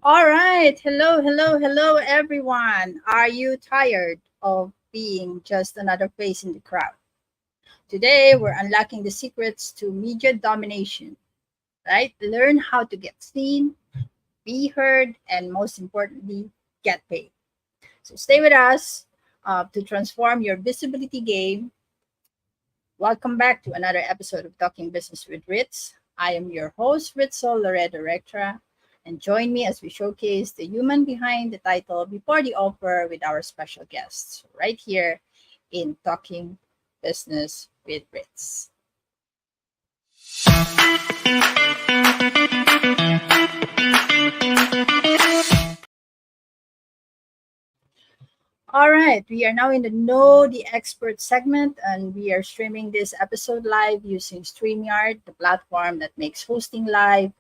All right. Hello, everyone. Are you tired of being just another face in the crowd? Today, we're unlocking the secrets to media domination, right? Learn how to get seen, be heard, and most importantly, get paid. So stay with us to transform your visibility game. Welcome back to another episode of Talking Business with Ritz. I am your host, Ritzel, Loredo-Rectra, and join me as we showcase the human behind the title before the offer with our special guests right here in Talking Business with Ritz. All right, we are now in the Know the Expert segment, and we are streaming this episode live using StreamYard, the platform that makes hosting live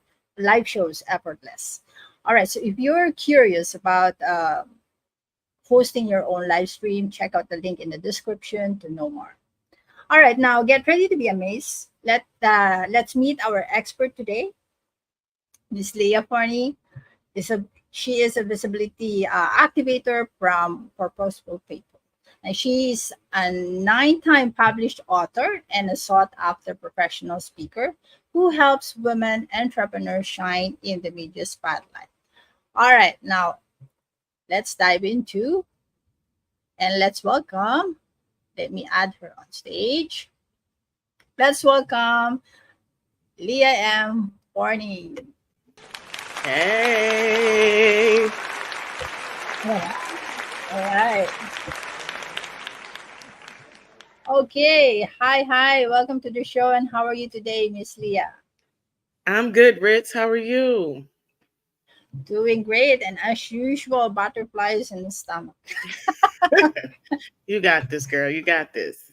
shows effortless. All right, so if you're curious about hosting your own live stream, check out the link in the description to know more. All right, now get ready to be amazed. Let's meet our expert today, Miss Leah Forney. She is a visibility activator from Purposeful People. And she's a 9-time published author and a sought after professional speaker who helps women entrepreneurs shine in the media spotlight. All right, now let's dive into and let's welcome. Let me add her on stage. Let's welcome Leah M. Forney. Hey. All right. Okay. Hi. Welcome to the show. And how are you today, Miss Leah? I'm good, Ritz. How are you? Doing great. And as usual, butterflies in the stomach. You got this, girl. You got this.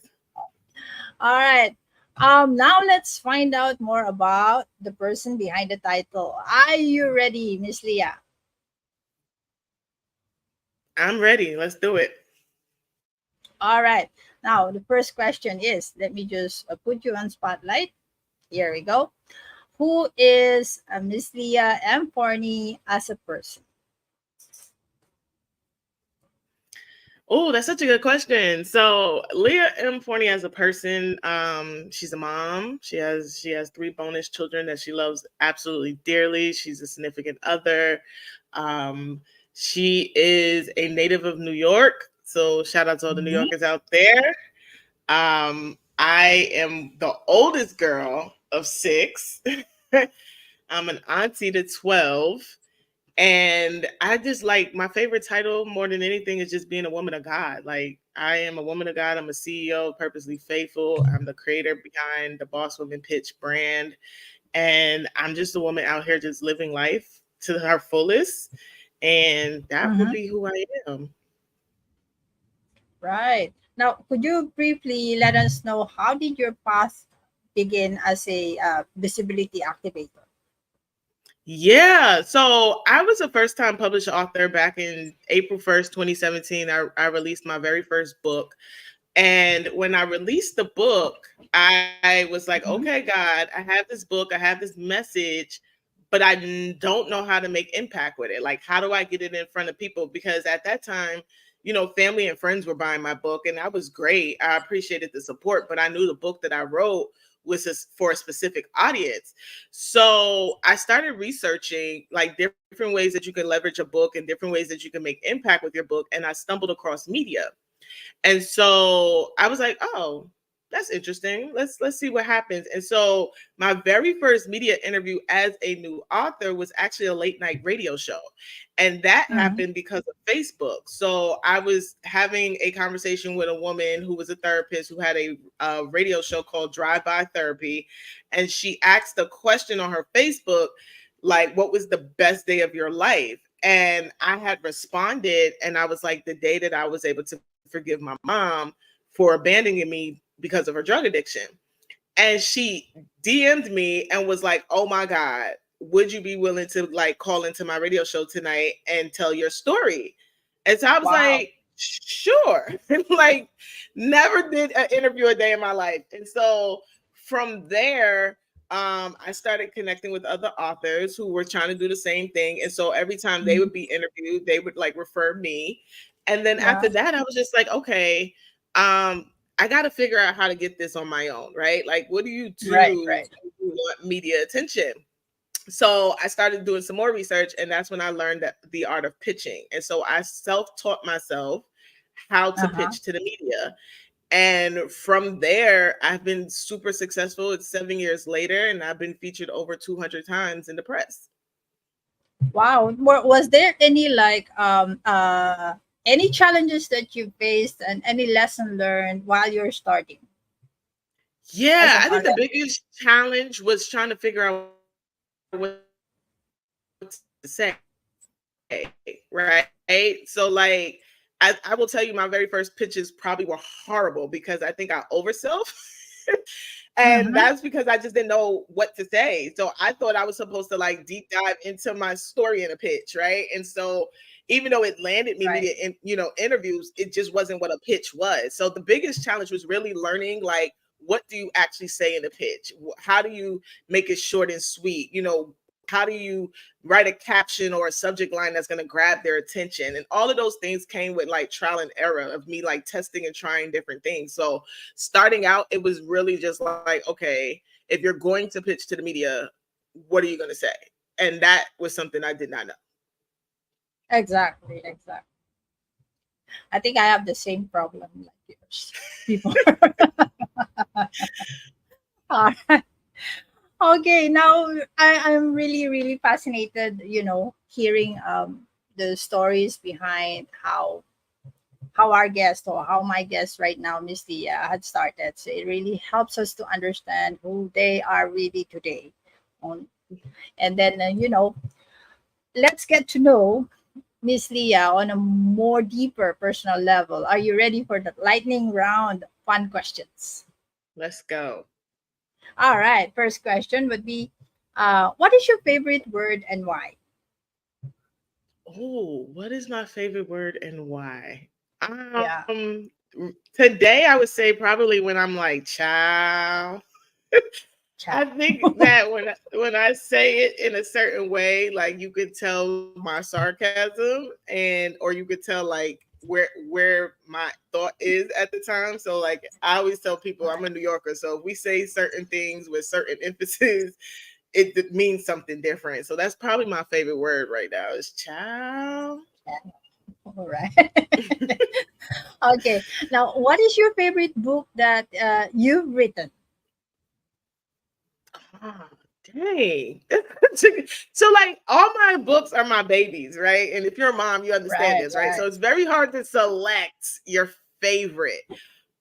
All right. Now let's find out more about the person behind the title. Are you ready, Miss Leah? I'm ready. Let's do it. All right. Now the first question is, let me just put you on spotlight. Here we go. Who is Miss Leah M. Forney as a person? Oh, that's such a good question. So Leah M. Forney as a person, she's a mom. She has 3 bonus children that she loves absolutely dearly. She's a significant other. She is a native of New York. So shout out to all the New Yorkers out there. I am the oldest girl of 6. I'm an auntie to 12. And I just like my favorite title more than anything is just being a woman of God. Like I am a woman of God. I'm a CEO of Purposely Faithful. I'm the creator behind the Boss Woman Pitch brand. And I'm just a woman out here just living life to her fullest. And that would be who I am. Right. Now, could you briefly let us know how did your path begin as a visibility activator? Yeah. So I was a first time published author back in April 1st, 2017. I released my very first book. And when I released the book, I was like, okay, God, I have this book, I have this message, but I don't know how to make impact with it. Like, how do I get it in front of people? Because at that time, family and friends were buying my book, and that was great. I appreciated the support, but I knew the book that I wrote was for a specific audience. So I started researching like different ways that you can leverage a book and different ways that you can make impact with your book. And I stumbled across media. And so I was like, oh, that's interesting. Let's see what happens. And so my very first media interview as a new author was actually a late night radio show. And that happened because of Facebook. So I was having a conversation with a woman who was a therapist who had a radio show called Drive By Therapy. And she asked a question on her Facebook, like, what was the best day of your life? And I had responded, and I was like, the day that I was able to forgive my mom for abandoning me because of her drug addiction. And she DM'd me and was like, oh my God, would you be willing to like call into my radio show tonight and tell your story? And so I was like, Sure. Like, never did an interview a day in my life. And so from there, I started connecting with other authors who were trying to do the same thing. And so every time they Mhm. would be interviewed, they would like refer me. And then after Wow. that, I was just like, okay, I got to figure out how to get this on my own, right? Like, what do you Right, do right. when you want media attention? So I started doing some more research, and that's when I learned that the art of pitching. And so I self-taught myself how to Uh-huh. pitch to the media. And from there, I've been super successful. It's 7 years later, and I've been featured over 200 times in the press. Wow. Was there any like any challenges that you faced and any lesson learned while you're starting as Yeah, an I think the artist? biggest challenge was trying to figure out what to say, right? So, like, I will tell you, my very first pitches probably were horrible because I think I overself. And that's because I just Mm-hmm. didn't know what to say. So I thought I was supposed to like deep dive into my story in a pitch, right? And so even though it landed me media Right. in, interviews, it just wasn't what a pitch was. So the biggest challenge was really learning like what do you actually say in a pitch? How do you make it short and sweet? How do you write a caption or a subject line that's going to grab their attention? And all of those things came with like trial and error of me like testing and trying different things. So starting out, it was really just like, okay, if you're going to pitch to the media, what are you going to say? And that was something I did not know. Exactly, exactly. I think I have the same problem like yours. People. Alright. Okay, now I'm really, really fascinated, hearing the stories behind how our guest or how my guest right now, Miss Leah, had started. So it really helps us to understand who they are really today. On and then let's get to know Miss Leah on a more deeper personal level. Are you ready for the lightning round of fun questions? Let's go. All right. First question would be, what is your favorite word and why? Oh, what is my favorite word and why? Yeah. Today I would say probably when I'm like, child. Ciao. I think that when I say it in a certain way, like you could tell my sarcasm, and or you could tell like where my thought is at the time. So like I always tell people I'm Right. a New Yorker, so if we say certain things with certain emphasis, it means something different. So that's probably my favorite word right now is child. Ciao. All right. Okay. Now, what is your favorite book that you've written? Ah, dang. So like all my books are my babies, right? And if you're a mom, you understand Right. this, right? Right. So it's very hard to select your favorite.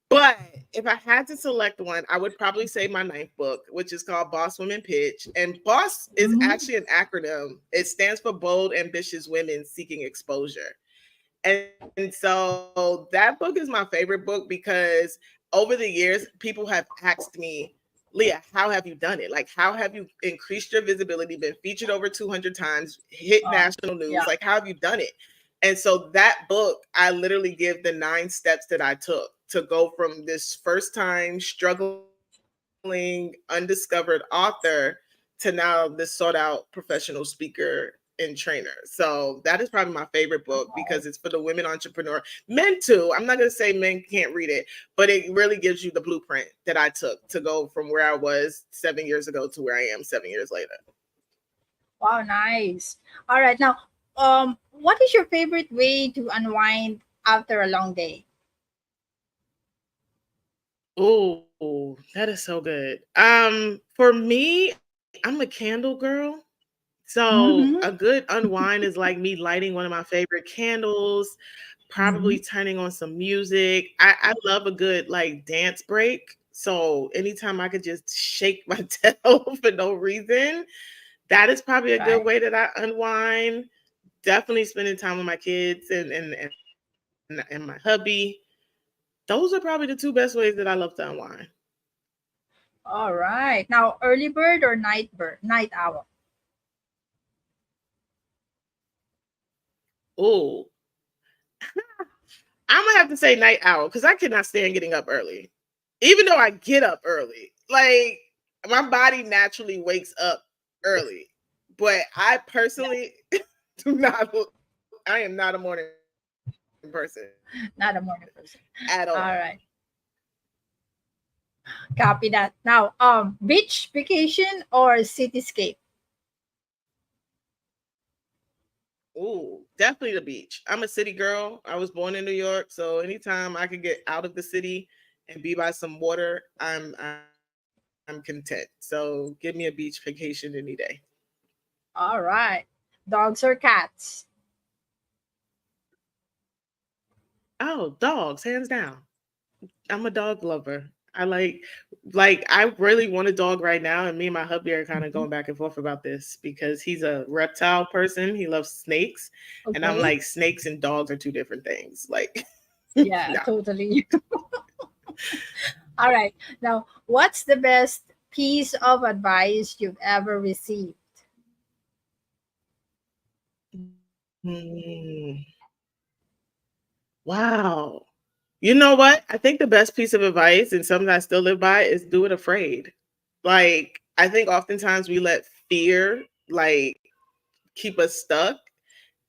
But if I had to select one, I would probably say my ninth book, which is called Boss Women Pitch. And BOSS is Mm-hmm. actually an acronym. It stands for Bold, Ambitious Women Seeking Exposure. And so that book is my favorite book because over the years, people have asked me, Leah, how have you done it? Like, how have you increased your visibility, been featured over 200 times, hit Uh, national news? yeah. Like, how have you done it? And so that book, I literally give the 9 steps that I took to go from this first time struggling, undiscovered author to now this sought out professional speaker and trainer. So that is probably my favorite book because it's for the women entrepreneur. Men too. I'm not going to say men can't read it, but it really gives you the blueprint that I took to go from where I was 7 years ago to where I am 7 years later. Wow. Nice. All right. Now, what is your favorite way to unwind after a long day? Oh, that is so good. For me, I'm a candle girl. So a Mm-hmm. good unwind is like me lighting one of my favorite candles, probably Mm-hmm. turning on some music. I love a good like dance break. So anytime I could just shake my tail for no reason, that is probably a good Right. way that I unwind. Definitely spending time with my kids and my hubby. Those are probably the 2 best ways that I love to unwind. All right. Now, early bird or night bird? Night owl. Oh, I'm gonna have to say night owl because I cannot stand getting up early. Even though I get up early, like my body naturally wakes up early. But I personally do not. I am not a morning person Not a morning at person. all. All right. Copy that. Now, beach vacation or cityscape? Ooh, definitely the beach. I'm a city girl. I was born in New York, so anytime I could get out of the city and be by some water, I'm content. So give me a beach vacation any day. All right. Dogs or cats? Oh, dogs, hands down. I'm a dog lover. I really want a dog right now, and me and my hubby are kind of Mhm. going back and forth about this because he's a reptile person. He loves snakes, and I'm Okay. like, snakes and dogs are two different ththings. Like, Yeah, no. totally. All right. Now, what's the best piece of advice you've ever received? Hmm. Wow. You know what? I think the best piece of advice and something I still live by is do it afraid. Like, I think oftentimes we let fear keep us stuck.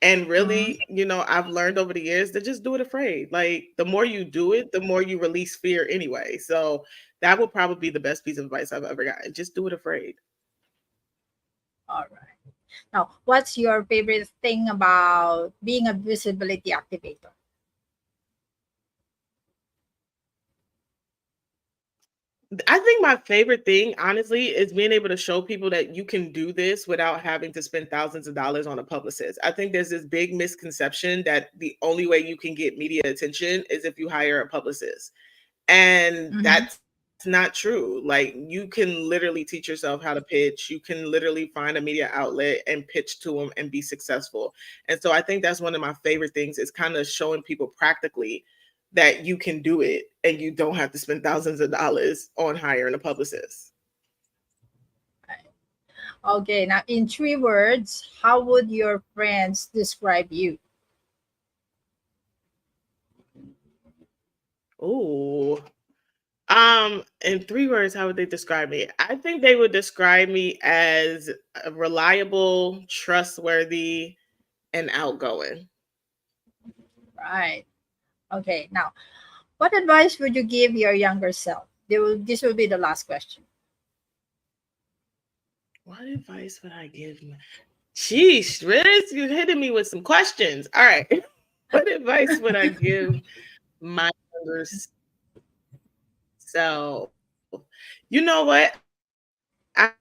And Mhm. really, I've learned over the years to just do it afraid. Like, the more you do it, the more you release fear anyway. So that would probably be the best piece of advice I've ever gotten. Just do it afraid. All right. Now, what's your favorite thing about being a visibility activator? I think my favorite thing, honestly, is being able to show people that you can do this without having to spend thousands of dollars on a publicist. I think there's this big misconception that the only way you can get media attention is if you hire a publicist. And Mm-hmm. that's not true. Like, you can literally teach yourself how to pitch. You can literally find a media outlet and pitch to them and be successful. And so I think that's one of my favorite things is kind of showing people practically that you can do it and you don't have to spend thousands of dollars on hiring a publicist. Okay, now in 3 words, how would your friends describe you? Ooh. In 3 words, how would they describe me? I think they would describe me as reliable, trustworthy, and outgoing. Right. Okay, now, what advice would you give your younger self? This will be the last question. What advice would I give? Sheesh, Riz, you're hitting me with some questions. All right. What advice would I give my younger self? You know what? I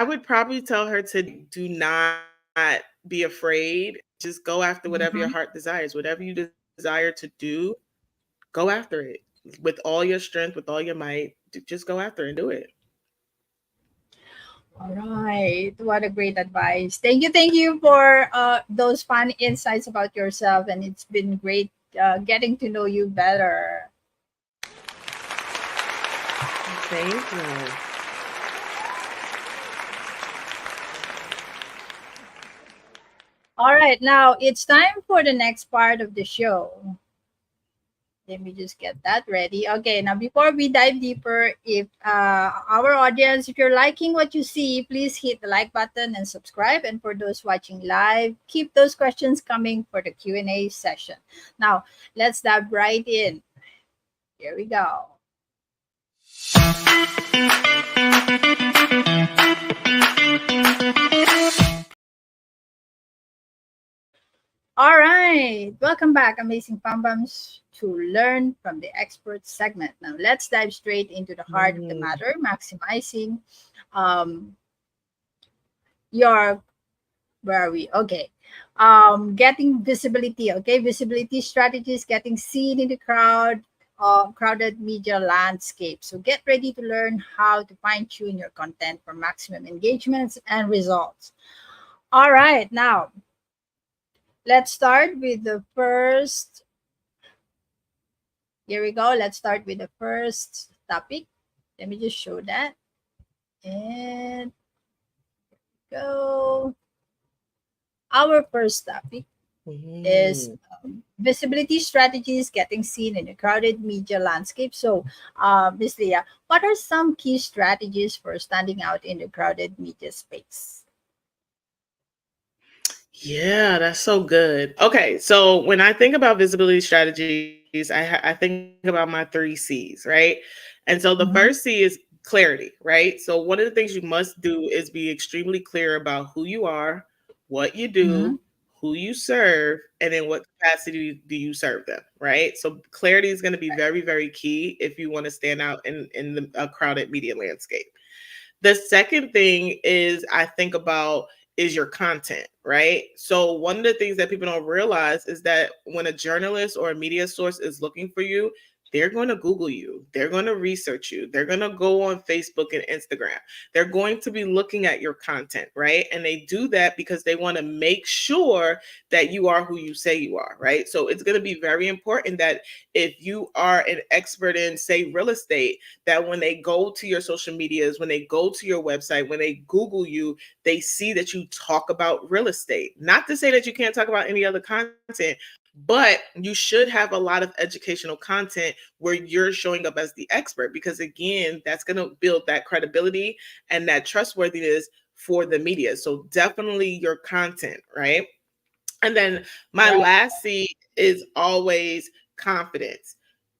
would probably tell her to do not be afraid. Just go after whatever your heart desires. Whatever you Mm-hmm. desire to do, go after it with all your strength, with all your might. Just go after it and do it. All right. What a great advice. Thank you for those fun insights about yourself. And it's been great getting to know you better. Thank you. All right. Now it's time for the next part of the show. Let me just get that ready. Okay, now before we dive deeper, if our audience, if you're liking what you see, please hit the like button and subscribe. And for those watching live, keep those questions coming for the Q&A session. Now, let's dive right in. Here we go. All right, welcome back, amazing Pambams, to learn from the experts segment. Now, let's dive straight into the heart of the Mm, matter, maximizing um, your where are we? Okay. Getting visibility. Okay, visibility strategies, getting seen in the crowded media landscape. So get ready to learn how to fine tune your content for maximum engagements and results. All right, now let's start with the first. Here we go. Let's start with the first topic. Let me just show that. And go. Our first topic. is Mm. visibility strategies getting seen in a crowded media landscape. So, Ms. Leah, what are some key strategies for standing out in the crowded media space? Yeah, that's so good. Okay, so when I think about visibility strategies, I think about my three C's, right? And so the first C is Mm-hmm. clarity, right? So one of the things you must do is be extremely clear about who you are, what you do, Mm-hmm. who you serve, and in what capacity do you serve them, right? So clarity is going to be very, very key if you want to stand out in a crowded media landscape. The second thing is I think about is your content, right? So one of the things that people don't realize is that when a journalist or a media source is looking for you, they're going to Google you. They're going to research you. They're going to go on Facebook and Instagram. They're going to be looking at your content, right? And they do that because they want to make sure that you are who you say you are, right? So it's going to be very important that if you are an expert in, say, real estate, that when they go to your social medias, when they go to your website, when they Google you, they see that you talk about real estate. Not to say that you can't talk about any other content, but you should have a lot of educational content where you're showing up as the expert, because again, that's going to build that credibility and that trustworthiness for the media. So definitely your content, right? And then my Right. last C is always confidence.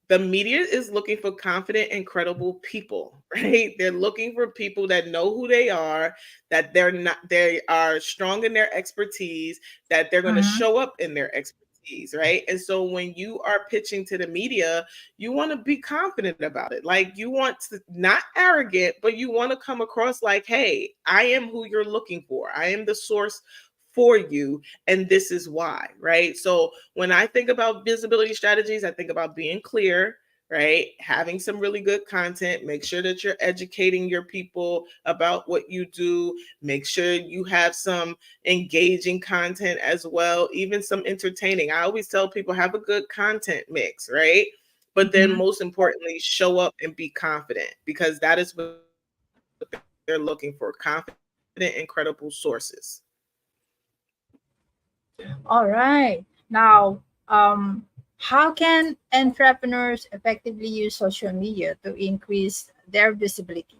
The media is looking for confident and credible people, right? They're looking for people that know who they are, that they are strong in their expertise, that they're going to Mm-hmm. show up in their expertise, right? And so when you are pitching to the media, you want to be confident about it. Like you want to not arrogant, but you want to come across like, hey, I am who you're looking for. I am the source for you, and this is why, right? So when I think about visibility strategies, I think about being clear, right? Having some really good content, make sure that you're educating your people about what you do, make sure you have some engaging content as well, even some entertaining. I always tell people have a good content mix, right? But then Mm-hmm. most importantly, show up and be confident, because that is what they're looking for, confident and credible sources. All right. Now, how can entrepreneurs effectively use social media to increase their visibility?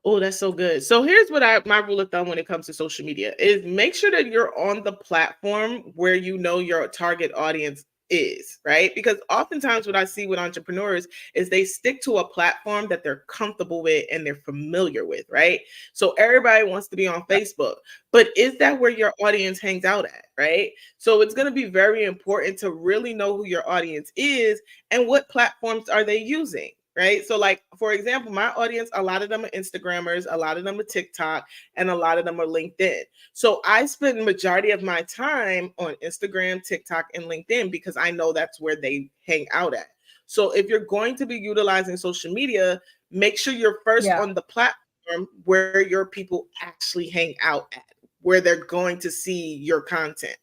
Oh, that's so good. So here's what I my rule of thumb when it comes to social media is make sure that you're on the platform where you know your target audience is, right? Because oftentimes what I see with entrepreneurs is they stick to a platform that they're comfortable with and they're familiar with, right? So everybody wants to be on Facebook, but is that where your audience hangs out at, right? So it's going to be very important to really know who your audience is and what platforms are they using, right? So, like for example, my audience, a lot of them are Instagrammers, a lot of them are TikTok, and a lot of them are LinkedIn. So I spend the majority of my time on Instagram, TikTok, and LinkedIn because I know that's where they hang out at. So if you're going to be utilizing social media, make sure you're first Yeah. on the platform where your people actually hang out at, where they're going to see your content.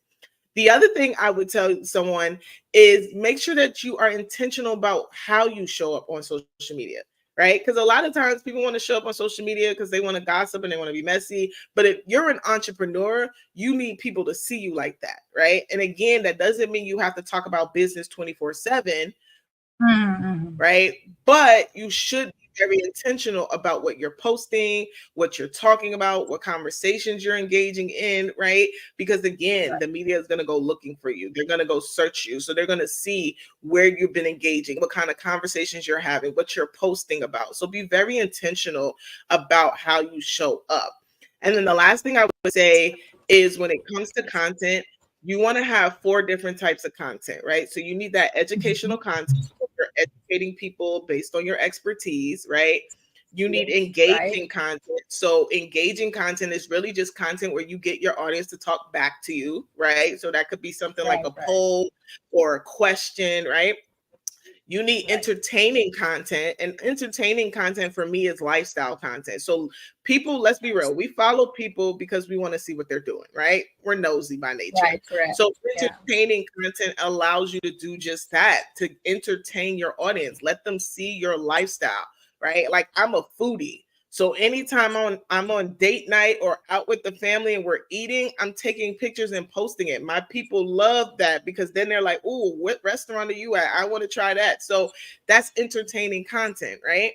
The other thing I would tell someone is make sure that you are intentional about how you show up on social media, right? Because a lot of times people want to show up on social media because they want to gossip and they want to be messy. But if you're an entrepreneur, you need people to see you like that, right? And again, that doesn't mean you have to talk about business 24/7, right? Mm-hmm. But you should be very intentional about what you're posting, what you're talking about, what conversations you're engaging in, right? Because again, Right. the media is going to go looking for you. They're going to go search you. So they're going to see where you've been engaging, what kind of conversations you're having, what you're posting about. So be very intentional about how you show up. And then the last thing I would say is when it comes to content, you want to have four different types of content, right? So you need that educational Mm-hmm. content. You're educating people based on your expertise, right? You need Yes. Right. engaging content. So engaging content is really just content where you get your audience to talk back to you, right? So that could be something like a Right. Right. poll or a question, right? You need Right. entertaining content, and entertaining content for me is lifestyle content. So people, let's be real, we follow people because we want to see what they're doing, right? We're nosy by nature. Right. Correct. So Yeah. entertaining content allows you to do just that, to entertain your audience, let them see your lifestyle, right? Like I'm a foodie, So anytime I'm on date night or out with the family and we're eating, I'm taking pictures and posting it. My people love that because then they're like, "Ooh, what restaurant are you at? I want to try that." So that's entertaining content, right?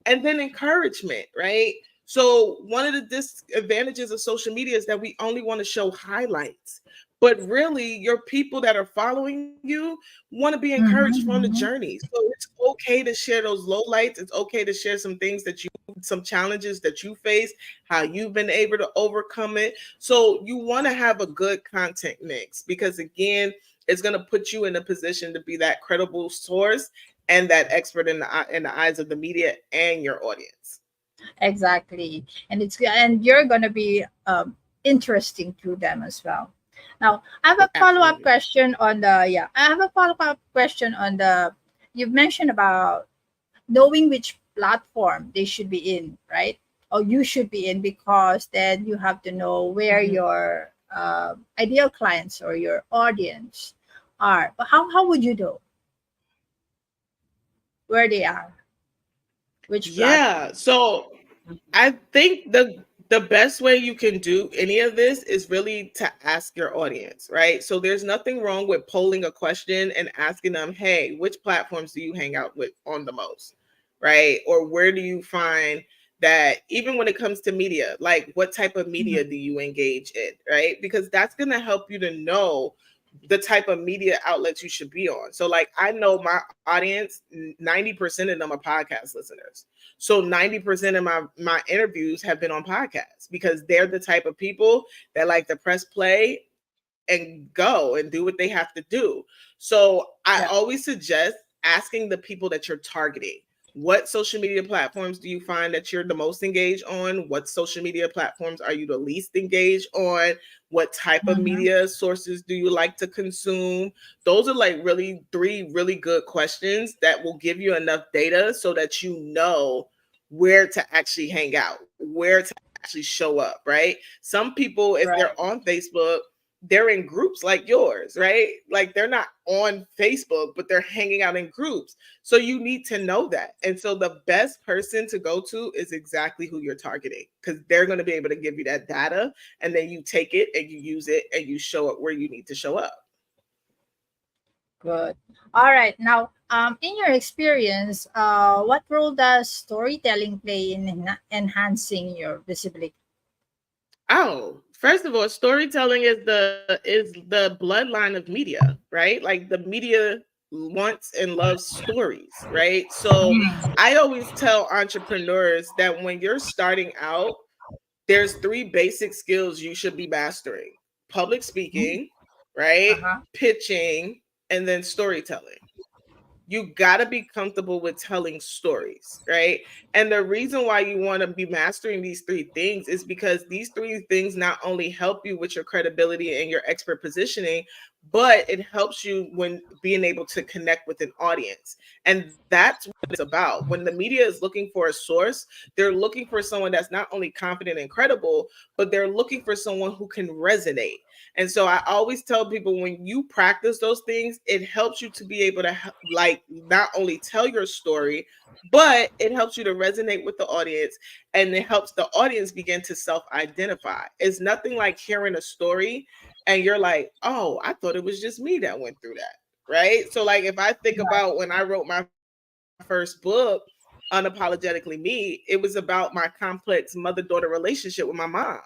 And then encouragement, right? So one of the disadvantages of social media is that we only want to show highlights. But really, your people that are following you want to be encouraged from the Mm-hmm. journey. So it's okay to share those low lights. It's okay to share some things that some challenges that you face, how you've been able to overcome it. So you want to have a good content mix because again, it's going to put you in a position to be that credible source and that expert in the eyes of the media and your audience. Exactly. And you're going to be interesting to them as well. Now, I have a follow-up Absolutely. question on the, yeah, I have a follow-up question on the, you've mentioned about knowing which platform they should be in, right? Or you should be in, because then you have to know where Mhm. your ideal clients or your audience are. But how would you know where they are, which platform? Yeah. So I think the best way you can do any of this is really to ask your audience, right? So there's nothing wrong with polling a question and asking them, "Hey, which platforms do you hang out with on the most?" Right? Or where do you find that even when it comes to media, like what type of media do you engage in, right? Because that's going to help you to know the type of media outlets you should be on. So like I know my audience, 90% of them are podcast listeners. So 90% of my interviews have been on podcasts because they're the type of people that like to press play and go and do what they have to do. So I Yeah. always suggest asking the people that you're targeting. What social media platforms do you find that you're the most engaged on? What social media platforms are you the least engaged on? What type of Mm-hmm. media sources do you like to consume? Those are like really three really good questions that will give you enough data so that you know where to actually hang out, where to actually show up, right? Some people, if Right. they're on Facebook, they're in groups like yours, right? Like they're not on Facebook, but they're hanging out in groups. So you need to know that. And so the best person to go to is exactly who you're targeting because they're going to be able to give you that data and then you take it and you use it and you show up where you need to show up. Good. All right. Now, in your experience, what role does storytelling play in enhancing your visibility? Oh, first of all, storytelling is the bloodline of media, right? Like the media wants and loves stories, right? So I always tell entrepreneurs that when you're starting out, there's three basic skills you should be mastering: public speaking, right? Uh-huh. Pitching, and then storytelling. You got to be comfortable with telling stories, right? And the reason why you want to be mastering these three things is because these three things not only help you with your credibility and your expert positioning, but it helps you when being able to connect with an audience. And that's what it's about. When the media is looking for a source, they're looking for someone that's not only confident and credible, but they're looking for someone who can resonate. And so I always tell people when you practice those things, it helps you to be able to like not only tell your story, but it helps you to resonate with the audience and it helps the audience begin to self-identify. It's nothing like hearing a story and you're like, "Oh, I thought it was just me that went through that." Right? So like if I think about when I wrote my first book, Unapologetically Me, it was about my complex mother-daughter relationship with my mom.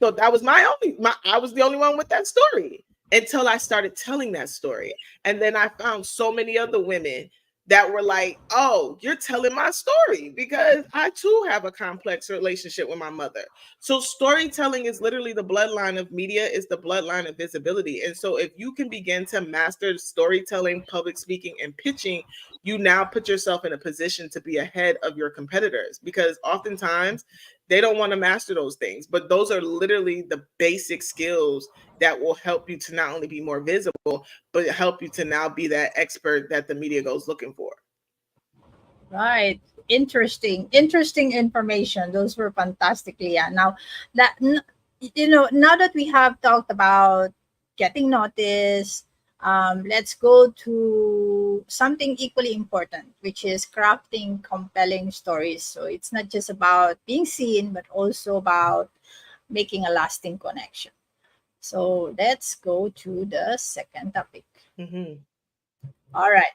So that was I was the only one with that story until I started telling that story. And then I found so many other women that were like, "Oh, you're telling my story because I too have a complex relationship with my mother." So storytelling is literally the bloodline of media, is the bloodline of visibility. And so if you can begin to master storytelling, public speaking and pitching, you now put yourself in a position to be ahead of your competitors because oftentimes they don't want to master those things, but those are literally the basic skills that will help you to not only be more visible, but help you to now be that expert that the media goes looking for. Right. Interesting. Interesting information. Those were fantastic, Leah. Now, that now that we have talked about getting noticed, let's go to to something equally important, which is crafting compelling stories. So it's not just about being seen, but also about making a lasting connection. So let's go to the second topic. Hmm. All right.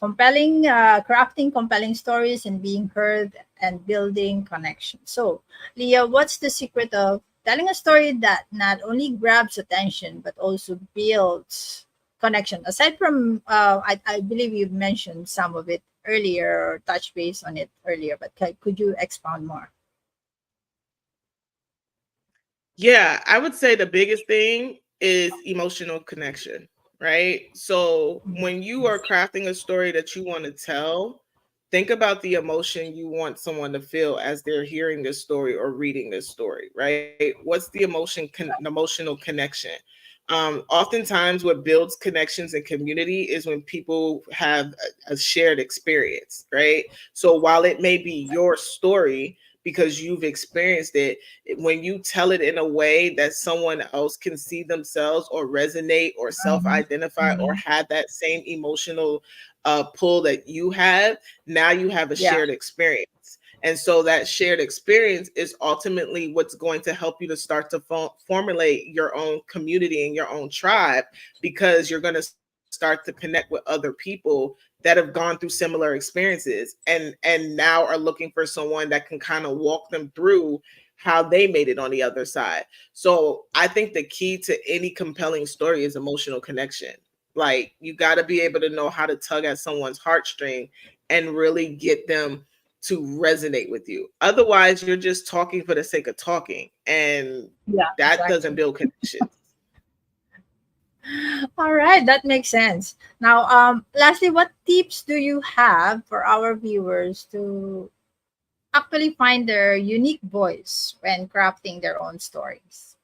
Crafting compelling stories and being heard and building connection. So, Leah, what's the secret of telling a story that not only grabs attention but also builds connection? Aside from, I believe you mentioned some of it earlier or touch base on it earlier, but could you expound more? Yeah, I would say the biggest thing is emotional connection, right? So when you are crafting a story that you want to tell, think about the emotion you want someone to feel as they're hearing this story or reading this story, right? What's the emotional connection? Oftentimes, what builds connections and community is when people have a shared experience, right? So while it may be your story, because you've experienced it, when you tell it in a way that someone else can see themselves or resonate or Mhm. self-identify or Mhm. have that same emotional pull that you have, now you have a Yeah. shared experience. And so that shared experience is ultimately what's going to help you to start to formulate your own community and your own tribe, because you're going to start to connect with other people that have gone through similar experiences and now are looking for someone that can kind of walk them through how they made it on the other side. So I think the key to any compelling story is emotional connection. Like, you got to be able to know how to tug at someone's heartstring and really get them to resonate with you. Otherwise, you're just talking for the sake of talking, and Yeah, that doesn't exactly. build connections. All right, that makes sense. Now, lastly, what tips do you have for our viewers to actually find their unique voice when crafting their own stories?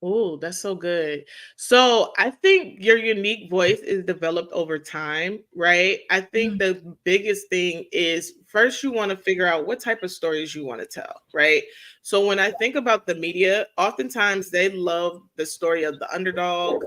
Oh, that's so good. So I think your unique voice is developed over time, right? I think Mm, the biggest thing is first you want to figure out what type of stories you want to tell, right? So when I think about the media, oftentimes they love the story of the underdog.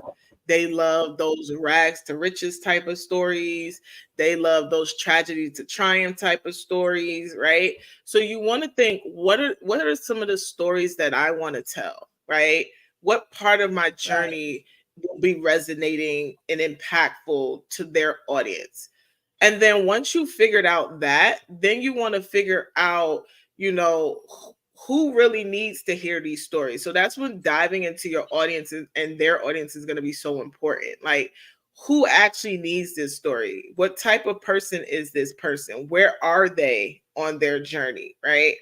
They love those rags to riches type of stories. They love those tragedy to triumph type of stories, right? So you want to think, what are some of the stories that I want to tell, right? What part of my right. journey will be resonating and impactful to their audience? And then once you figured out that, then you want to figure out, you know, who really needs to hear these stories. So that's when diving into your audiences and their audience is going to be so important. Like, who actually needs this story? What type of person is this person? Where are they on their journey, right?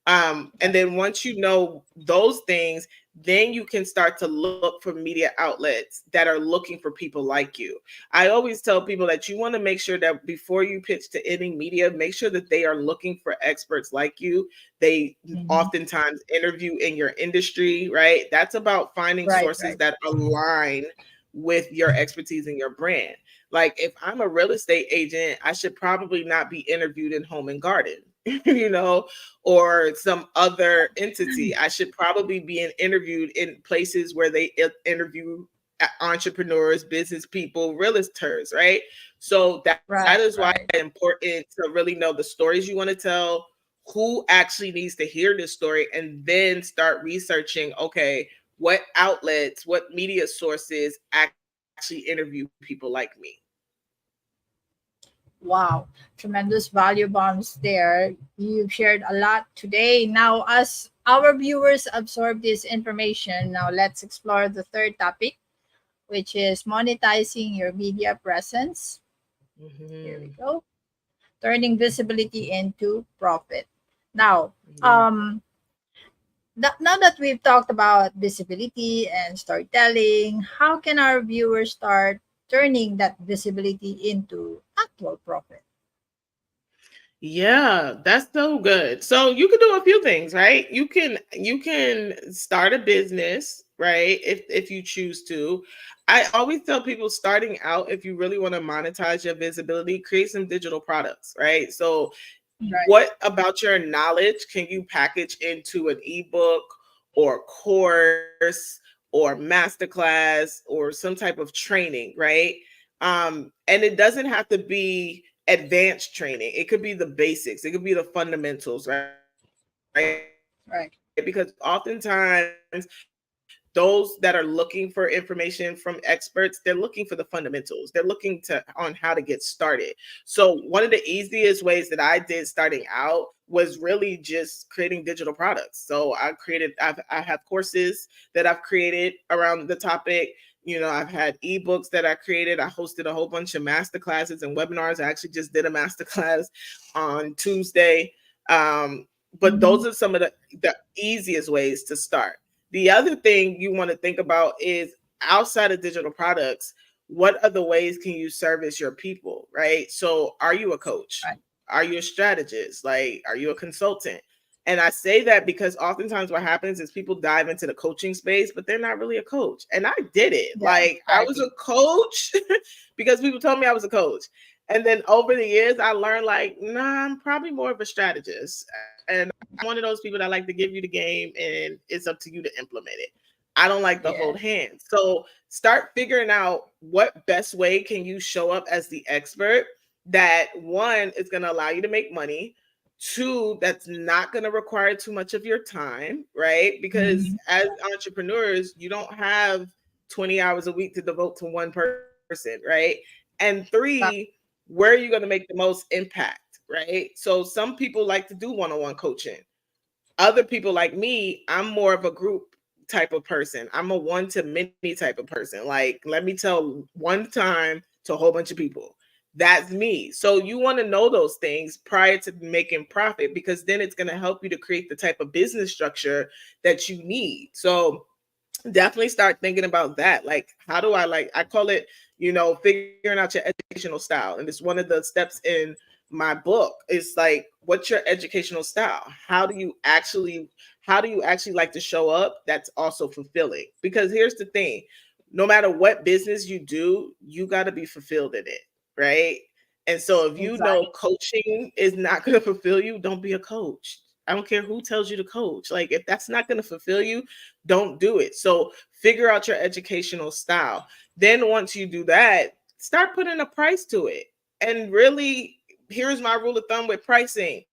And then once you know those things, then you can start to look for media outlets that are looking for people like you. I always tell people that you want to make sure that before you pitch to any media, make sure that they are looking for experts like you. They Mhm. oftentimes interview in your industry, right? That's about finding Right, sources right. that align with your expertise and your brand. Like, if I'm a real estate agent, I should probably not be interviewed in Home and Garden, you know, or some other entity. I should probably be interviewed in places where they interview entrepreneurs, business people, realtors, right? So that is Right, why it's right. important to really know the stories you want to tell, who actually needs to hear this story, and then start researching, okay, what outlets, what media sources actually interview people like me. Wow. Tremendous value bombs there. You've shared a lot today. Now, as our viewers absorb this information, now let's explore the third topic, which is monetizing your media presence. Here we Mhm. go. Turning visibility into profit. Now, Yeah. now that we've talked about visibility and storytelling, how can our viewers start turning that visibility into actual profit? Yeah, that's so good. So you can do a few things, right? You can start a business, right? If you choose to. I always tell people, starting out, if you really want to monetize your visibility, create some digital products, right? So Right. what about your knowledge can you package into an ebook or course or masterclass or some type of training, right? And it doesn't have to be advanced training. It could be the basics. It could be the fundamentals, right? Because oftentimes Right. those that are looking for information from experts, they're looking for the fundamentals. They're looking on how to get started. So one of the easiest ways that I did starting out was really just creating digital products. So I have courses that I've created around the topic. I've had ebooks that I created. I hosted a whole bunch of master classes and webinars. I actually just did a master class on Tuesday. But Mm-hmm. those are some of the easiest ways to start. The other thing you want to think about is outside of digital products, what other ways can you service your people, right? So, are you a coach? Right. Are you a strategist? Like, are you a consultant? And I say that because oftentimes what happens is people dive into the coaching space, but they're not really a coach. And I did it. Yeah, Like, I was exactly. a coach because people told me I was a coach. And then over the years, I learned, like, nah, I'm probably more of a strategist. And I'm one of those people that like to give you the game and it's up to you to implement it. I don't like to hold Yeah. hands. So start figuring out what best way can you show up as the expert that one is going to allow you to make money, two, that's not going to require too much of your time, right? Because Mm-hmm. as entrepreneurs, you don't have 20 hours a week to devote to one person, right? And three, where are you going to make the most impact, right? So some people like to do one-on-one coaching. Other people like me, I'm more of a group type of person. I'm a one to many type of person. Like, let me tell one time to a whole bunch of people. That's me. So you want to know those things prior to making profit because then it's going to help you to create the type of business structure that you need. So definitely start thinking about that. Like, how do I call it, figuring out your educational style. And it's one of the steps in my book. It's like, what's your educational style? How do you actually like to show up that's also fulfilling? Because here's the thing, no matter what business you do, you got to be fulfilled in it, right? And so if you know Exactly. coaching is not going to fulfill you, don't be a coach. I don't care who tells you to coach. Like, if that's not going to fulfill you, don't do it. So figure out your educational style. Then once you do that, start putting a price to it. And really, here's my rule of thumb with pricing.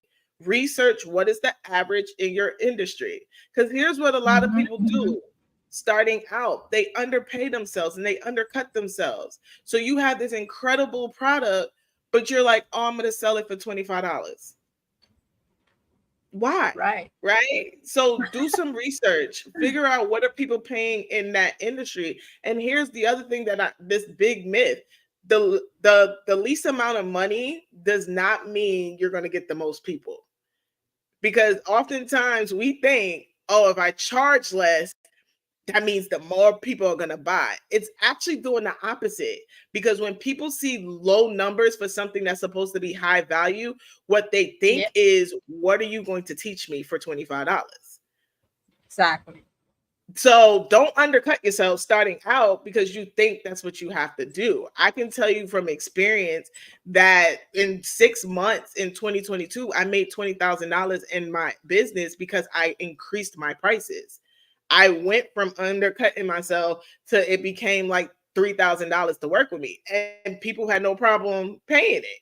Research what is the average in your industry. Because here's what a lot of Mm-hmm. people Mm-hmm. do starting out, they underpay themselves and they undercut themselves. So you have this incredible product, but you're like, oh, I'm going to sell it for $25. Why? Right. Right? So do some research, figure out what are people paying in that industry. And here's the other thing this big myth. The least amount of money does not mean you're going to get the most people. Because oftentimes we think, oh, if I charge less, that means that more people are going to buy. It's actually doing the opposite because when people see low numbers for something that's supposed to be high value, what they Yeah, think is, what are you going to teach me for $25? exactly. So don't undercut yourself starting out because you think that's what you have to do. I can tell you from experience that in 6 months in 2022, I made $20,000 in my business because I increased my prices. I went from undercutting myself to it became like $3,000 to work with me, and people had no problem paying it.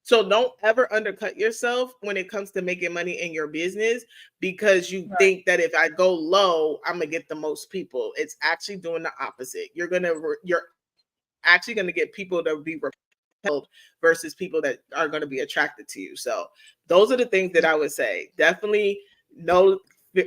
So don't ever undercut yourself when it comes to making money in your business because you Right. think that if I go low, I'm gonna get the most people. It's actually doing the opposite. You're actually gonna get people to be repelled versus people that are going to be attracted to you. So those are the things that I would say. Definitely know,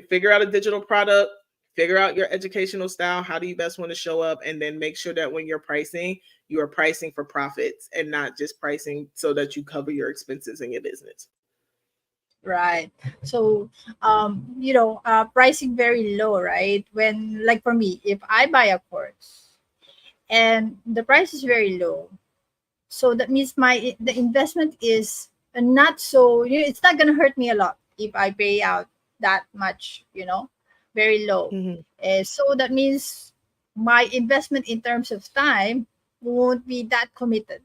figure out a digital product, figure out your educational style. How do you best want to show up? And then make sure that when you're pricing, you are pricing for profits and not just pricing so that you cover your expenses in your business. Right. So, pricing very low, right? When, like for me, if I buy a course and the price is very low, so that means the investment is not so, it's not gonna hurt me a lot if I pay out that much, very low. Mhm. So that means my investment in terms of time won't be that committed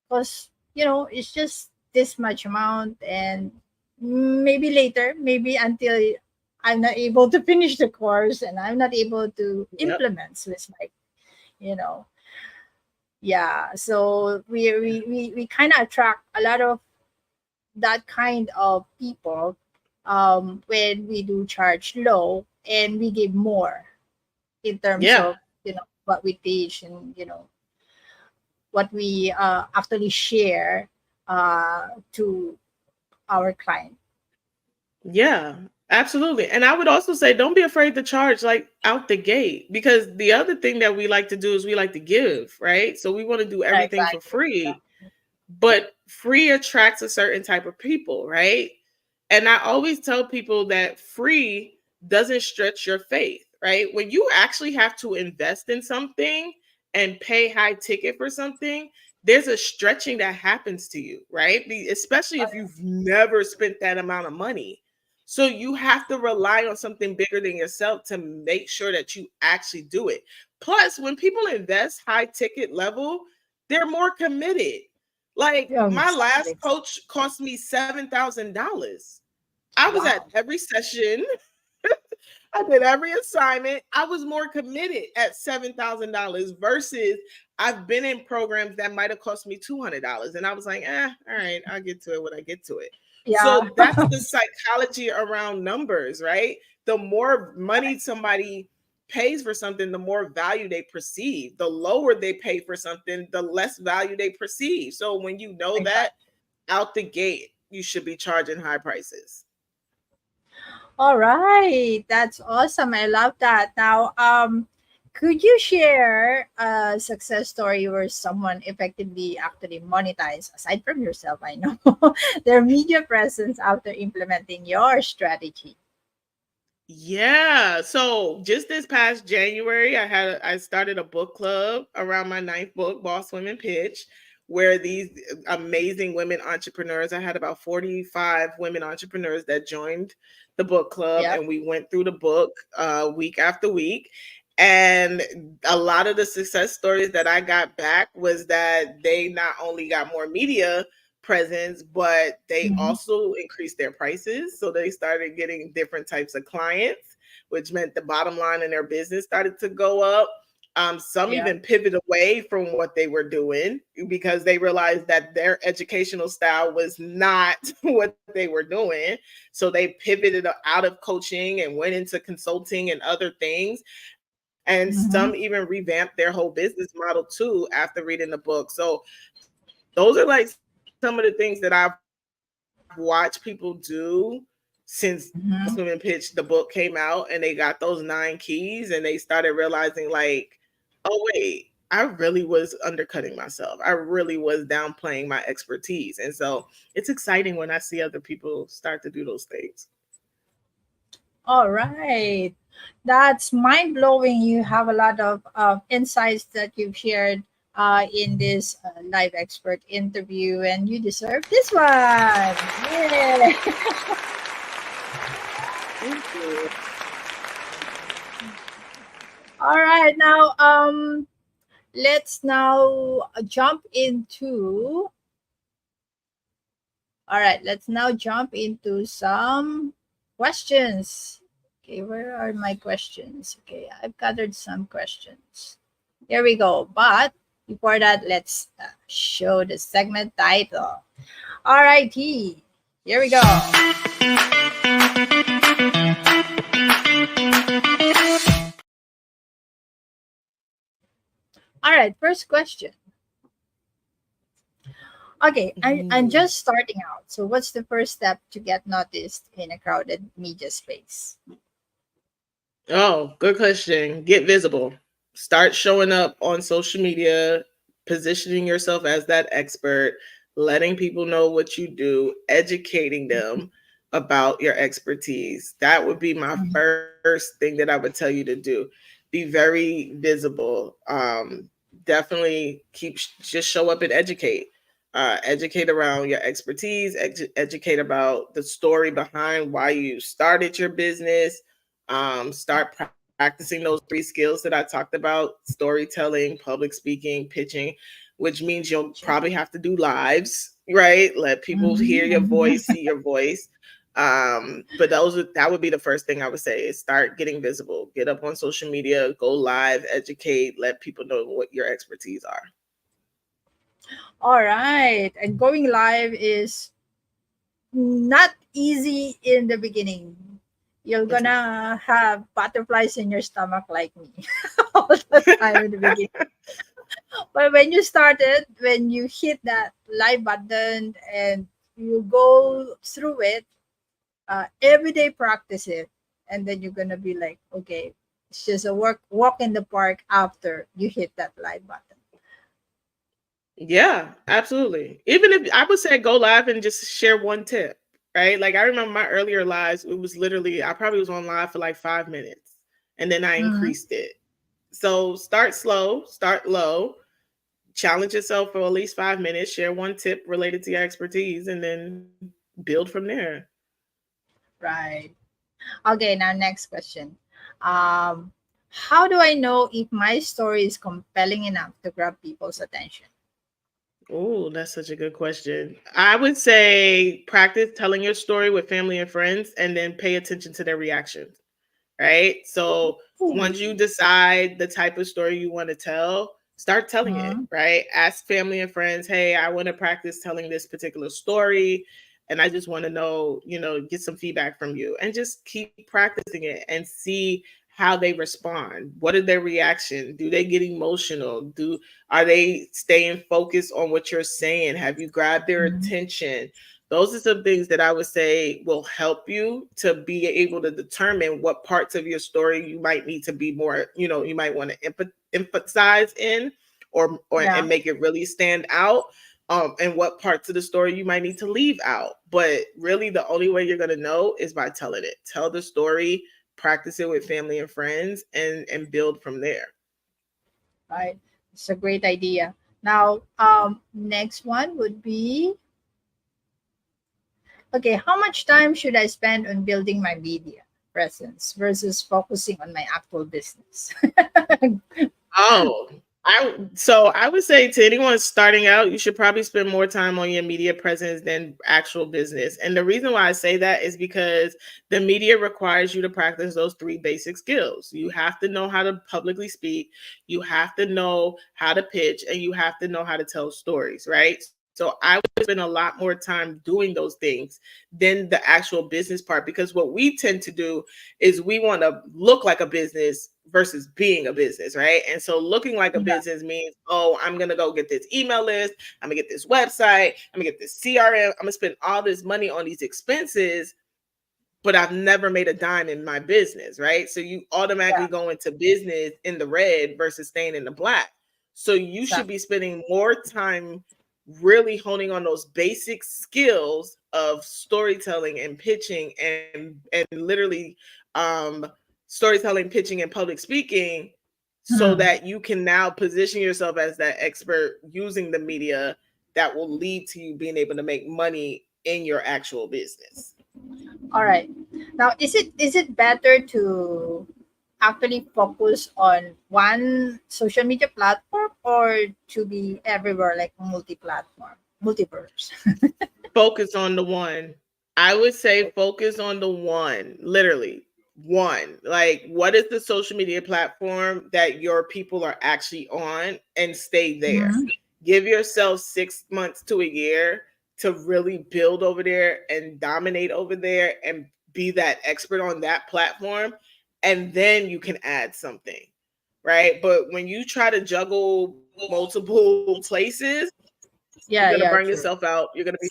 because it's just this much amount, and maybe later, maybe until I'm not able to finish the course and I'm not able to Yep. implement. So it's like, you know, yeah. So we kind of attract a lot of that kind of people when we do charge low and we give more in terms Yeah. of, what we teach and, what we actually share to our client. Yeah, absolutely. And I would also say don't be afraid to charge like out the gate, because the other thing that we like to do is we like to give, right? So we want to do everything for Exactly. free, but free attracts a certain type of people, right? And I always tell people that free doesn't stretch your faith, right? When you actually have to invest in something and pay high ticket for something, there's a stretching that happens to you, right? Especially Oh, if you've never spent that amount of money. So you have to rely on something bigger than yourself to make sure that you actually do it. Plus, when people invest high ticket level, they're more committed. Like yeah. my last Exactly. coach cost me $7,000. I was at Wow. every session. I did every assignment. I was more committed at $7,000 versus I've been in programs that might have cost me $200. And I was like, all right, I'll get to it when I get to it. Yeah. So that's the psychology around numbers, right? The more money somebody pays for something, the more value they perceive. The lower they pay for something, the less value they perceive. So when you know that Exactly. out the gate, you should be charging high prices. All right. That's awesome. I love that. Now, could you share a success story where someone effectively actually monetized, aside from yourself, I know, their media presence after implementing your strategy? Yeah. So just this past January, I started a book club around my ninth book, Boss Women Pitch, where these amazing women entrepreneurs, I had about 45 women entrepreneurs that joined the book club, Yep. and we went through the book week after week. And a lot of the success stories that I got back was that they not only got more media presence, but they Mhm. also increased their prices. So they started getting different types of clients, which meant the bottom line in their business started to go up. Some Yeah. even pivot away from what they were doing because they realized that their educational style was not what they were doing. So they pivoted out of coaching and went into consulting and other things. And some even Hmm. revamped their whole business model too after reading the book. So those are like some of the things that I've watched people do since Boss Women Pitch, the book came Hmm. out, and they got those 9 keys and they started realizing, like, oh, wait, I really was undercutting myself. I really was downplaying my expertise. And so it's exciting when I see other people start to do those things. All right. That's mind blowing. You have a lot of insights that you've shared in this live expert interview, and you deserve this one. Yay! Thank you. All right. Now, let's now jump into. All right. Let's now jump into some questions. Okay, where are my questions? Okay, I've gathered some questions. There we go. But before that, let's show the segment title. Alrighty, here we go. All right, first question. Okay, I'm Mhm. just starting out. So, what's the first step to get noticed in a crowded media space? Oh, good question. Get visible. Start showing up on social media, positioning yourself as that expert, letting people know what you do, educating them about your expertise. That would be my Mhm. first thing that I would tell you to do. Be very visible. Definitely just show up and educate. Educate around your expertise, educate about the story behind why you started your business. Start practicing those 3 skills that I talked about: storytelling, public speaking, pitching, which means you'll probably have to do lives, right? Let people hear your Mhm. voice, see your voice. But that would be the first thing I would say is start getting visible, get up on social media, go live, educate, let people know what your expertise are. All right. And going live is not easy in the beginning. You're It's not. gonna have butterflies in your stomach like me all the time in the beginning. But when you started, when you hit that live button and you go through it, every day practice it, and then you're gonna be like, okay, it's just a walk in the park after you hit that live button. Yeah, absolutely. Even if I would say go live and just share one tip, right? Like I remember my earlier lives, it was literally I probably was on live for like 5 minutes and then I Mhm. increased it. So start slow, start low, challenge yourself for at least 5 minutes, share one tip related to your expertise, and then build from there. Right. Okay, now next question. Um, how do I know if my story is compelling enough to grab people's attention? Oh, that's such a good question. I would say practice telling your story with family and friends and then pay attention to their reactions, right? So Ooh. once you decide the type of story you want to tell, start telling it, Mhm. right? Ask family and friends, hey, I want to practice telling this particular story. And I just want to know, get some feedback from you and just keep practicing it and see how they respond. What are their reaction? Do they get emotional? Are they staying focused on what you're saying? Have you grabbed their Mhm. attention? Those are some things that I would say will help you to be able to determine what parts of your story you might need to be more, you might want to emphasize in or Yeah, and make it really stand out. And what parts of the story you might need to leave out. But really the only way you're gonna know is by telling it. Tell the story, practice it with family and friends and build from there. right. It's a great idea. Now, next one would be, okay, how much time should I spend on building my media presence versus focusing on my actual business? Oh, I would say to anyone starting out, you should probably spend more time on your media presence than actual business. And the reason why I say that is because the media requires you to practice those three basic skills. You have to know how to publicly speak, you have to know how to pitch, and you have to know how to tell stories, right? So I would spend a lot more time doing those things than the actual business part because what we tend to do is we want to look like a business versus being a business, right? And so looking like a Yeah, business means, oh, I'm going to go get this email list, I'm going to get this website, I'm going to get this CRM, I'm going to spend all this money on these expenses, but I've never made a dime in my business, right? So you yeah, automatically go into business in the red versus staying in the black. So you should be exactly. spending more time really honing on those basic skills of storytelling and pitching and literally um storytelling, pitching and public speaking so Mhm. that you can now position yourself as that expert using the media that will lead to you being able to make money in your actual business. All right. Now, is it better to actually focus on one social media platform or to be everywhere like multi-platform, multiverse? Focus on the one. I would say focus on the one, literally one. Like, what is the social media platform that your people are actually on and stay there? Mhm. Give yourself 6 months to a year to really build over there and dominate over there and be that expert on that platform. And then you can add something, right? But when you try to juggle multiple places, you're going to Yeah, burn yeah, yourself true. out. You're going to be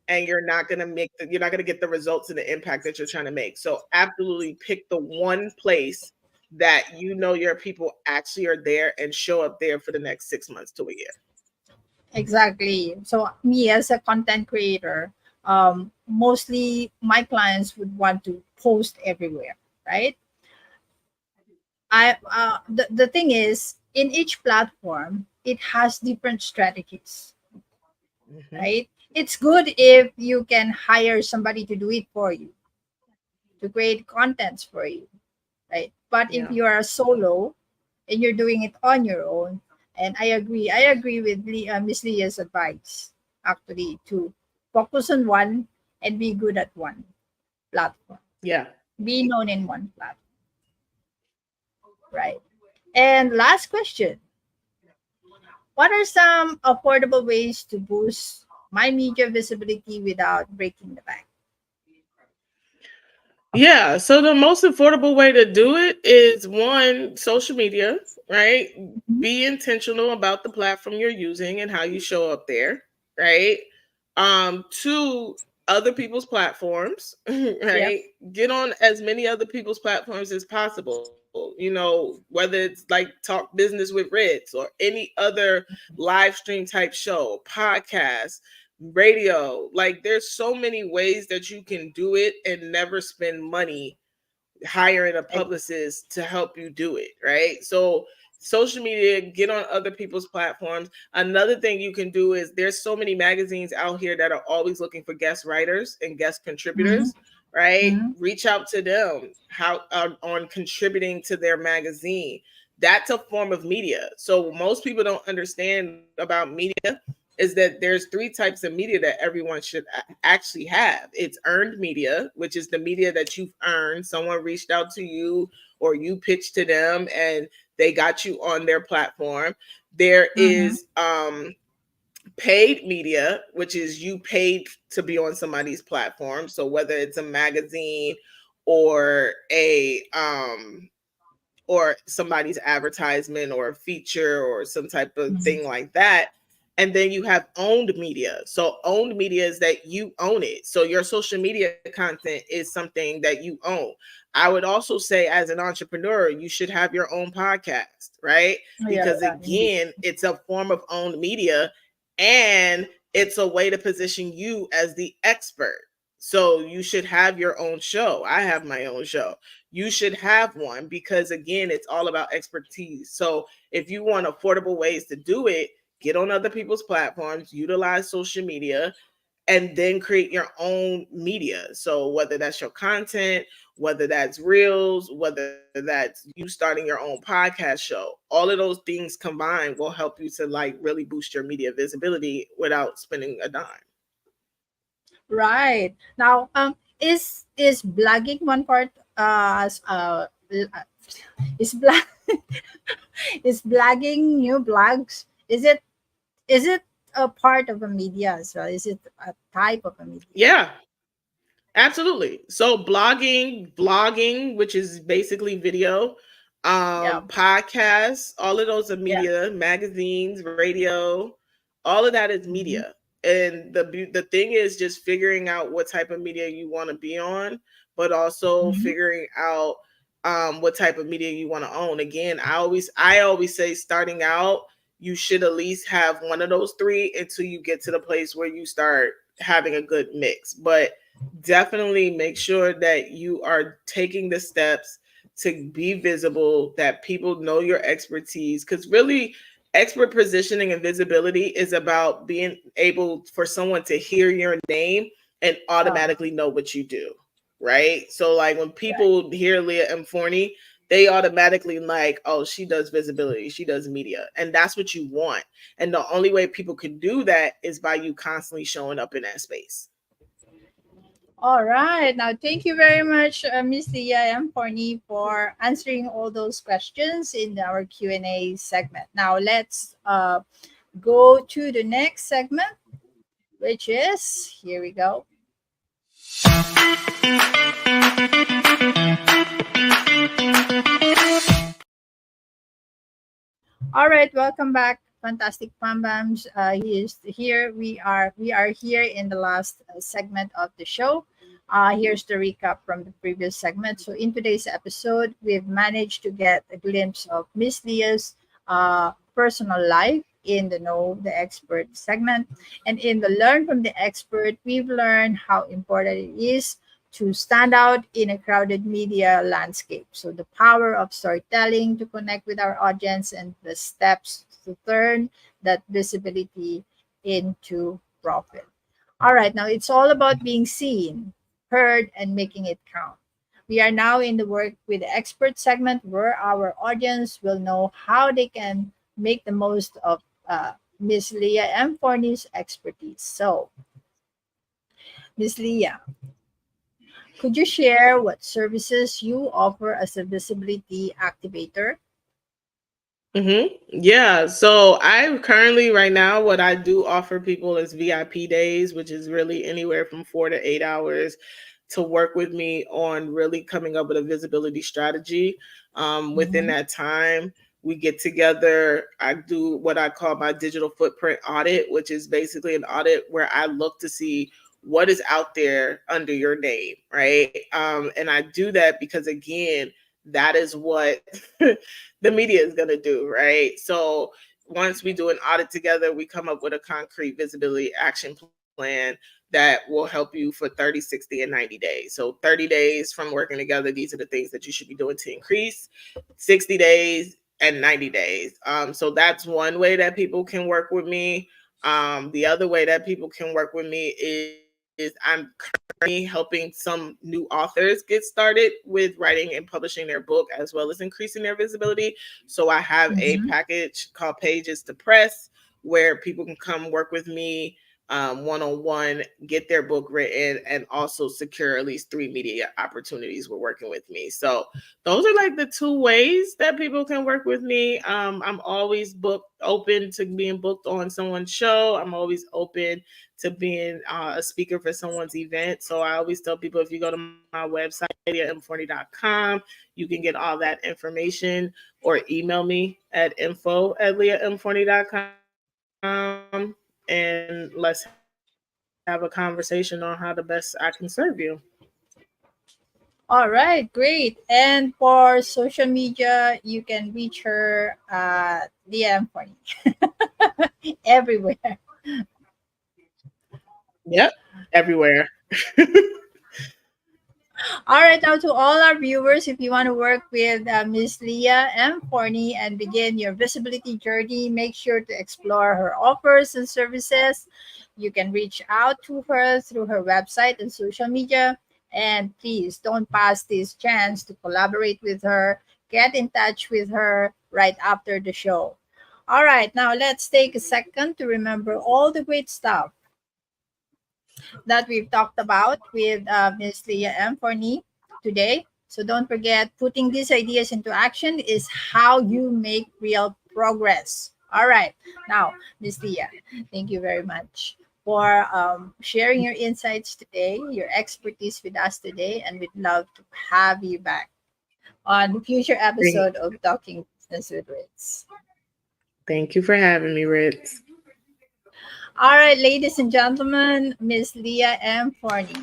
and you're not going to get the results and the impact that you're trying to make. So absolutely pick the one place that you know your people actually are there and show up there for the next 6 months to a year. Exactly. So me as a content creator, mostly my clients would want to post everywhere, right? The thing is, in each platform, it has different strategies, Hmm. right? It's good if you can hire somebody to do it for you, to create contents for you, right? But if Yeah. you are a solo and you're doing it on your own, and I agree with Miss Leah's advice actually to focus on one and be good at one platform. Yeah. Be known in one platform, right? And last question: what are some affordable ways to boost my media visibility without breaking the bank? Yeah, so the most affordable way to do it is one, social media, right? Mhm. Be intentional about the platform you're using and how you show up there, right? Two, other people's platforms, Yep. right? Get on as many other people's platforms as possible. Whether it's like Talk Business with Ritz or any other live stream type show, podcast, radio. Like there's so many ways that you can do it and never spend money hiring a Ex- publicist to help you do it, right? So social media, get on other people's platforms. Another thing you can do is there's so many magazines out here that are always looking for guest writers and guest mhm, contributors, right? mhm, Reach out to them how on contributing to their magazine. That's a form of media. So most people don't understand about media is that there's three types of media that everyone should actually have. It's earned media, which is the media that you've earned. Someone reached out to you or you pitched to them and they got you on their platform. There mhm, is paid media, which is you paid to be on somebody's platform. So whether it's a magazine or somebody's advertisement or a feature or some type of mhm. thing like that. And then you have owned media. So owned media is that you own it. So your social media content is something that you own. I would also say as an entrepreneur, you should have your own podcast, right? Yeah, Because yeah, indeed. again, it's a form of owned media and it's a way to position you as the expert. So you should have your own show. I have my own show. You should have one because again, it's all about expertise. So if you want affordable ways to do it, get on other people's platforms, utilize social media, and then create your own media. So whether that's your content, whether that's reels, whether that's you starting your own podcast show, all of those things combined will help you to like really boost your media visibility without spending a dime. Right. Now, is blogging one part is blag is blogging new blogs? Is it a part of a media as well? Is it a type of a media? Yeah, absolutely. So vlogging, which is basically video, Yeah. podcasts, all of those are Yeah. media, magazines, radio, all of that is Mhm, media. And the thing is just figuring out what type of media you want to be on, but also mhm. figuring out what type of media you want to own. Again, I always say starting out, you should at least have one of those three until you get to the place where you start having a good mix. But definitely make sure that you are taking the steps to be visible, that people know your expertise. Because really, expert positioning and visibility is about being able for someone to hear your name and Uh-huh. automatically know what you do. Right. So, like when Right. people hear Leah and Forney, they automatically like, oh, she does visibility, she does media. And that's what you want. And the only way people can do that is by you constantly showing up in that space. All right. Now, thank you very much, Miss Leah and Forney, for answering all those questions in our Q&A segment. Now, let's go to the next segment, which is here we go. All right, welcome back, fantastic Pambams. He is here. We are here in the last segment of the show. Here's the recap from the previous segment. So in today's episode, we've managed to get a glimpse of Miss Leah's personal life in the Know the Expert segment, and in the Learn from the Expert, we've learned how important it is to stand out in a crowded media landscape. So, the power of storytelling to connect with our audience and the steps to turn that visibility into profit. All right, now it's all about being seen, heard, and making it count. We are now in the Work with the Expert segment where our audience will know how they can make the most of Miss Leah M. Forney's expertise. So, Miss Leah, could you share what services you offer as a visibility activator? Yeah. So I currently right now what I do offer people is VIP days, which is really anywhere from 4 to 8 hours to work with me on really coming up with a visibility strategy. Within Mhm. that time, we get together. I do what I call my digital footprint audit, which is basically an audit where I look to see what is out there under your name, right? And I do that because again, that is what the media is going to do, right? So once we do an audit together, we come up with a concrete visibility action plan that will help you for 30, 60, and 90 days. So 30 days from working together, these are the things that you should be doing to increase, 60 days and 90 days. So that's one way that people can work with me. The other way that people can work with me is I'm currently helping some new authors get started with writing and publishing their book as well as increasing their visibility. So I have a Mhm. package called Pages to Press where people can come work with me one on one, get their book written, and also secure at least 3 media opportunities with working with me. So those are like the two ways that people can work with me. I'm always booked, open to being booked on someone's show. I'm always open to being a speaker for someone's event. So I always tell people if you go to my website, leahmforney.com, you can get all that information or email me at info@leahmforney.com and let's have a conversation on how the best I can serve you. All right, great. And for social media, you can reach her at DM Forney everywhere. Yep, everywhere. All right, now to all our viewers, if you want to work with Miss Leah M. Forney and begin your visibility journey, make sure to explore her offers and services. You can reach out to her through her website and social media. And please don't pass this chance to collaborate with her. Get in touch with her right after the show. All right, now let's take a second to remember all the great stuff that we've talked about with Ms. Leah M. Forney today. So don't forget, putting these ideas into action is how you make real progress. All right. Now, Ms. Leah, thank you very much for sharing your insights today, your expertise with us today, and we'd love to have you back on the future Thank, episode of Talking Business with Ritz. thank you for having me, Ritz. All right, ladies and gentlemen, Miss Leah M. Forney.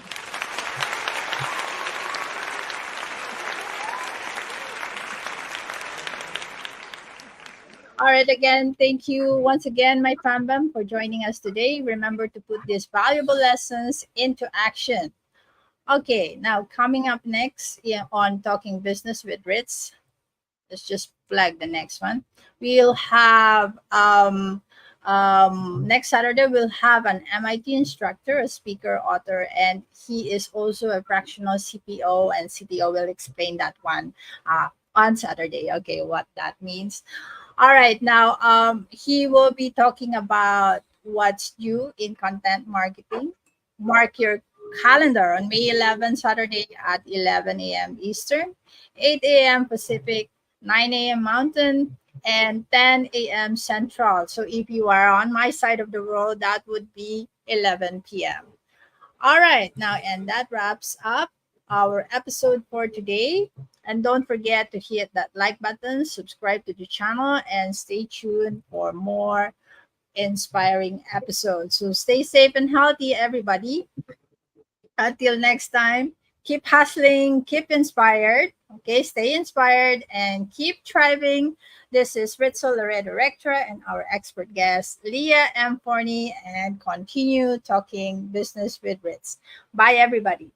All right, again, thank you once again, my fambam, for joining us today. Remember to put these valuable lessons into action. Okay, now coming up next, yeah, on Talking Business with Ritz, let's just flag the next one. We'll have next Saturday we'll have an MIT instructor, a speaker, author, and he is also a fractional CPO and CTO. Will explain that one on Saturday. Okay, what that means. All right, now he will be talking about what's new in content marketing. Mark your calendar on May 11th, Saturday at 11 a.m. Eastern, 8 a.m. Pacific, 9 a.m. Mountain, and 10 a.m. Central. So if you are on my side of the world, that would be 11 p.m. All right, now, and that wraps up our episode for today. And don't forget to hit that like button, subscribe to the channel, and stay tuned for more inspiring episodes. So stay safe and healthy, everybody. Until next time, keep hustling, keep inspired. Okay, stay inspired and keep thriving. This is Ritzel Loredo-Rectra and our expert guest, Leah M. Forney, and continue talking business with Ritz. Bye, everybody.